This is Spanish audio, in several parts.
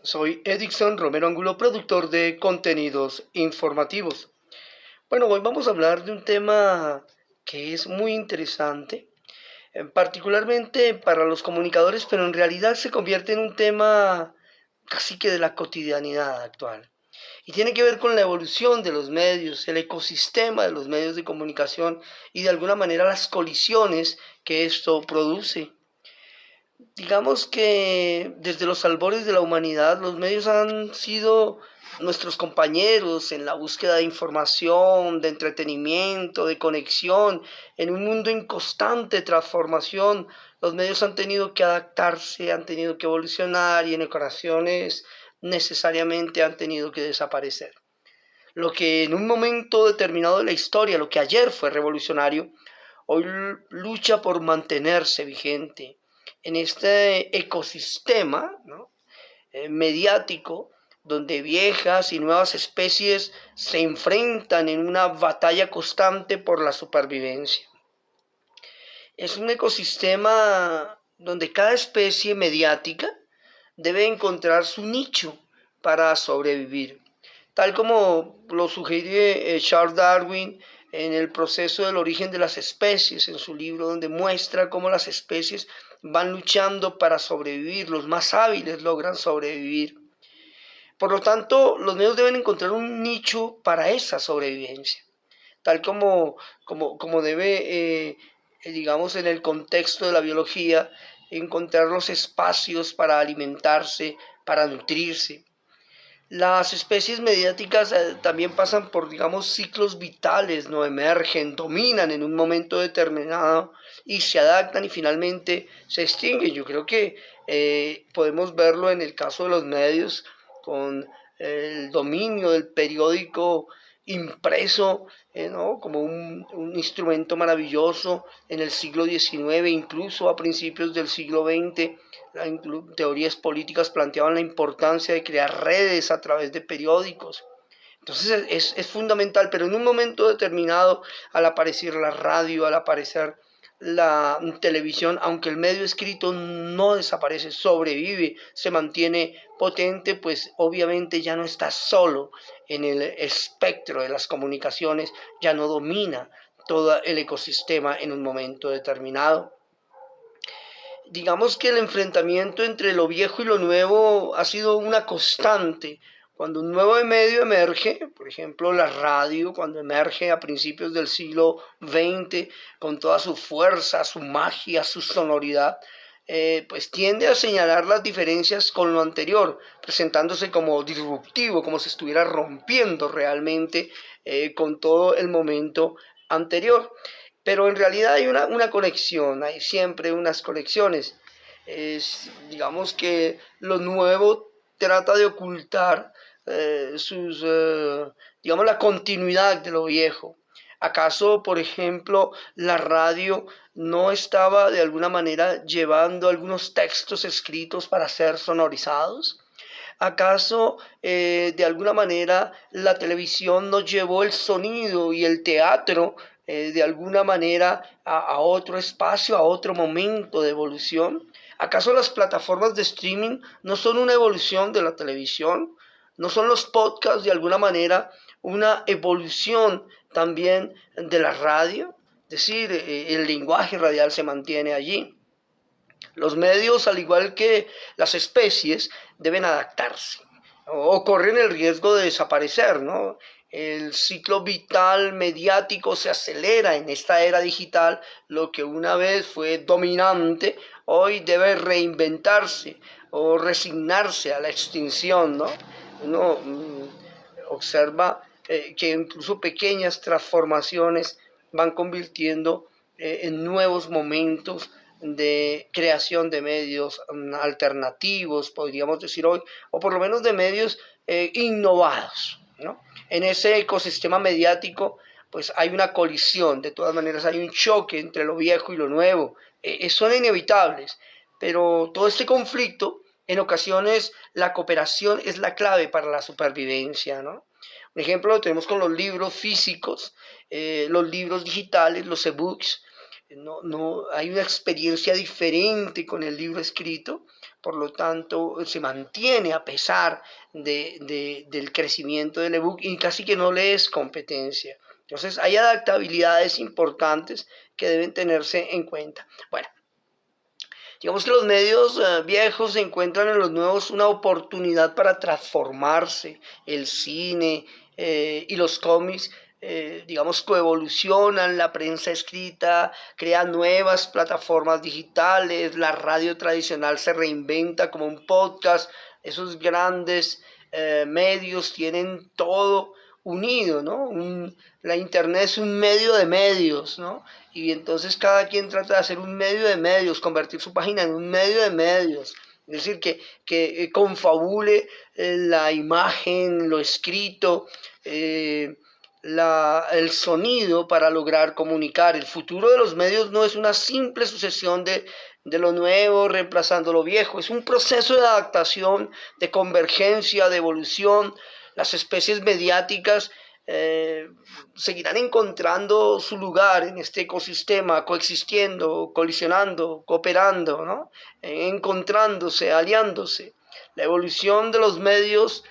Soy Edixon Romero Angulo, productor de contenidos informativos. Bueno, hoy vamos a hablar de un tema que es muy interesante, particularmente para los comunicadores, pero en realidad se convierte en un tema casi que de la cotidianidad actual. Y tiene que ver con la evolución de los medios, el ecosistema de los medios de comunicación y de alguna manera las colisiones que esto produce. Digamos que desde los albores de la humanidad, los medios han sido nuestros compañeros en la búsqueda de información, de entretenimiento, de conexión, en un mundo en constante transformación. Los medios han tenido que adaptarse, han tenido que evolucionar y en ocasiones necesariamente han tenido que desaparecer. Lo que en un momento determinado de la historia, lo que ayer fue revolucionario, hoy lucha por mantenerse vigente en este ecosistema, ¿no? Mediático, donde viejas y nuevas especies se enfrentan en una batalla constante por la supervivencia. Es un ecosistema donde cada especie mediática debe encontrar su nicho para sobrevivir, tal como lo sugiere Charles Darwin en el proceso del origen de las especies, en su libro donde muestra cómo las especies van luchando para sobrevivir, los más hábiles logran sobrevivir. Por lo tanto, los medios deben encontrar un nicho para esa sobrevivencia, tal como debe, digamos, en el contexto de la biología, encontrar los espacios para alimentarse, para nutrirse. Las especies mediáticas también pasan por, digamos, ciclos vitales, no emergen, dominan en un momento determinado y se adaptan y finalmente se extinguen. Yo creo que podemos verlo en el caso de los medios con el dominio del periódico impreso, ¿no? Como un instrumento maravilloso en el siglo XIX, incluso a principios del siglo XX. Teorías políticas planteaban la importancia de crear redes a través de periódicos. Entonces es fundamental, pero en un momento determinado, al aparecer la radio, al aparecer la televisión, aunque el medio escrito no desaparece, sobrevive, se mantiene potente, pues obviamente ya no está solo en el espectro de las comunicaciones, ya no domina todo el ecosistema en un momento determinado. Digamos que el enfrentamiento entre lo viejo y lo nuevo ha sido una constante. Cuando un nuevo medio emerge, por ejemplo la radio, cuando emerge a principios del siglo XX con toda su fuerza, su magia, su sonoridad, pues tiende a señalar las diferencias con lo anterior, presentándose como disruptivo, como si estuviera rompiendo realmente con todo el momento anterior. Pero en realidad hay una conexión, hay siempre unas conexiones. Digamos que lo nuevo trata de ocultar digamos, la continuidad de lo viejo. ¿Acaso, por ejemplo, la radio no estaba de alguna manera llevando algunos textos escritos para ser sonorizados? ¿Acaso de alguna manera la televisión nos llevó el sonido y el teatro de alguna manera a otro espacio, a otro momento de evolución? ¿Acaso las plataformas de streaming no son una evolución de la televisión? ¿No son los podcasts de alguna manera una evolución también de la radio? Es decir, el lenguaje radial se mantiene allí. Los medios, al igual que las especies, deben adaptarse o corren el riesgo de desaparecer, ¿no? El ciclo vital mediático se acelera en esta era digital. Lo que una vez fue dominante, hoy debe reinventarse o resignarse a la extinción, ¿no? Uno observa que incluso pequeñas transformaciones van convirtiendo en nuevos momentos de creación de medios alternativos, podríamos decir hoy, o por lo menos de medios innovados, ¿no? En ese ecosistema mediático, pues hay una colisión, de todas maneras hay un choque entre lo viejo y lo nuevo, son inevitables, pero todo este conflicto, en ocasiones la cooperación es la clave para la supervivencia, ¿no? Un ejemplo lo tenemos con los libros físicos, los libros digitales, los ebooks. No hay una experiencia diferente con el libro escrito, por lo tanto se mantiene a pesar del crecimiento del ebook y casi que no le es competencia. Entonces hay adaptabilidades importantes que deben tenerse en cuenta. Bueno, digamos que los medios viejos encuentran en los nuevos una oportunidad para transformarse. El cine y los cómics, digamos, coevolucionan, la prensa escrita crea nuevas plataformas digitales, la radio tradicional se reinventa como un podcast, esos grandes medios tienen todo unido, ¿no? La internet es un medio de medios, ¿no? Y entonces cada quien trata de hacer un medio de medios, convertir su página en un medio de medios. Es decir, que confabule la imagen, lo escrito, el sonido para lograr comunicar. El futuro de los medios no es una simple sucesión de lo nuevo reemplazando lo viejo, es un proceso de adaptación, de convergencia, de evolución. Las especies mediáticas seguirán encontrando su lugar en este ecosistema, coexistiendo, colisionando, cooperando, ¿no? Encontrándose, aliándose. La evolución de los medios,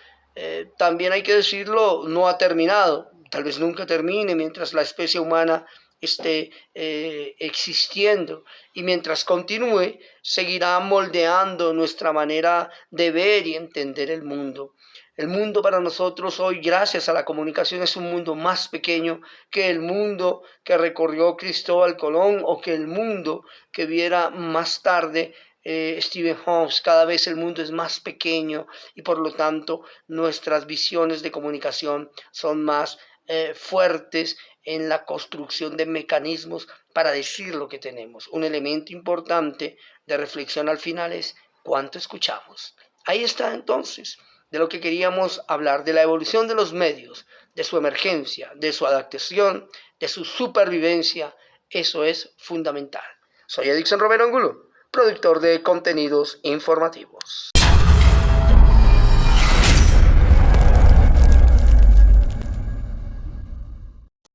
también hay que decirlo, no ha terminado. Tal vez nunca termine mientras la especie humana esté existiendo, y mientras continúe seguirá moldeando nuestra manera de ver y entender el mundo. El mundo para nosotros hoy, gracias a la comunicación, es un mundo más pequeño que el mundo que recorrió Cristóbal Colón o que el mundo que viera más tarde Stephen Hawking. Cada vez el mundo es más pequeño y por lo tanto nuestras visiones de comunicación son más fuertes en la construcción de mecanismos para decir lo que tenemos. Un elemento importante de reflexión al final es cuánto escuchamos. Ahí está entonces de lo que queríamos hablar, de la evolución de los medios, de su emergencia, de su adaptación, de su supervivencia. Eso es fundamental. Soy Edixon Romero Angulo, productor de contenidos informativos.